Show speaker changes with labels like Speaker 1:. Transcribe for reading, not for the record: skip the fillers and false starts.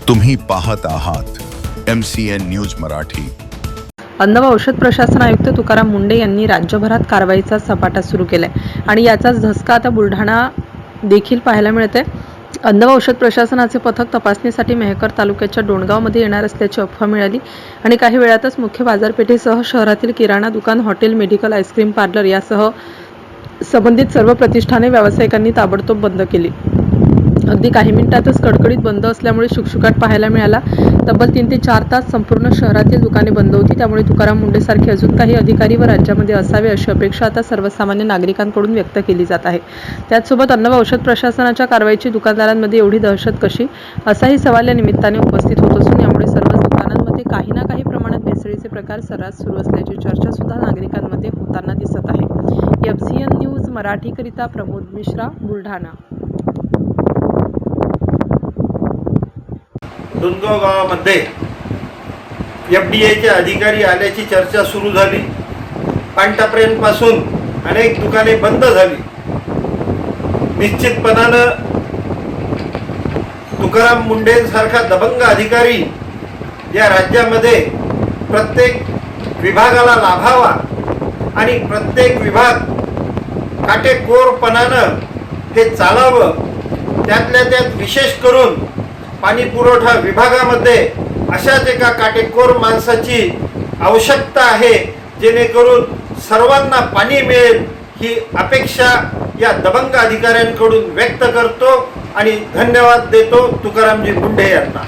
Speaker 1: तुम्ही पाहत आहात MCN न्यूज मराठी।
Speaker 2: अन्न व औषध प्रशासन आयुक्त तुकाराम मुंढे यांनी राज्यभरात कारवाईचा सपाटा सुरू केलाय आणि याचाच धसका आता बुलढाणा देखील पाहायला मिळते। अन्न व औषध प्रशासनाचे पथक तपासणीसाठी मेहकर तालुक्याच्या डोणगावमध्ये येणार असल्याची अफवा मिळाली आणि काही वेळातच मुख्य बाजारपेठेसह शहरातील किराणा दुकान, हॉटेल, मेडिकल, आईस्क्रीम पार्लर यासह संबंधित सर्व प्रतिष्ठाने व्यावसायिकांनी ताबडतोब बंद केली। अगदी काही मिनिटातच कडकडीत बंद असल्यामुळे शुकशुकाट पाहायला मिळाला। तब्बल 3 ते 4 तास संपूर्ण शहरातील दुकाने बंद होती। त्यामुळे तुकाराम मुंढे सारखे अजून काही अधिकारी व राज्यामध्ये असावे अशी अपेक्षा आता सर्वसामान्य नागरिकांकडून व्यक्त केली जात आहे। त्याचसोबत अन्न व औषध प्रशासनाच्या कारवाईची दुकानदारांमध्ये एवढी दहशत कशी, असाही सवाल या निमित्ताने उपस्थित होत असून यामुळे सर्वच दुकानांमध्ये काही ना काही प्रमाणात भेसळीचे प्रकार सर्रास सुरू असल्याची चर्चा सुद्धा नागरिकांमध्ये होताना दिसत आहे। MCN न्यूज मराठीकरिता प्रमोद मिश्रा, बुलढाणा।
Speaker 3: डोणगाव गावामध्ये FDAचे अधिकारी आल्याची चर्चा सुरू झाली। पानटापऱ्यांपासून अनेक दुकाने बंद झाली। निश्चितपणानं तुकाराम मुंढेंसारखा दबंग अधिकारी या राज्यामध्ये प्रत्येक विभागाला लाभावा आणि प्रत्येक विभाग काटेकोरपणानं ते चालावं। त्यातल्या त्यात विशेष करून पाणी पुरवठा विभागामध्ये अशाच एका काटेकोर माणसाची आवश्यकता आहे, जेणेकरून सर्वांना पाणी मिळेल ही अपेक्षा या दबंग अधिकाऱ्यांकडून व्यक्त करतो आणि धन्यवाद देतो तुकारामजी मुंढे यांना।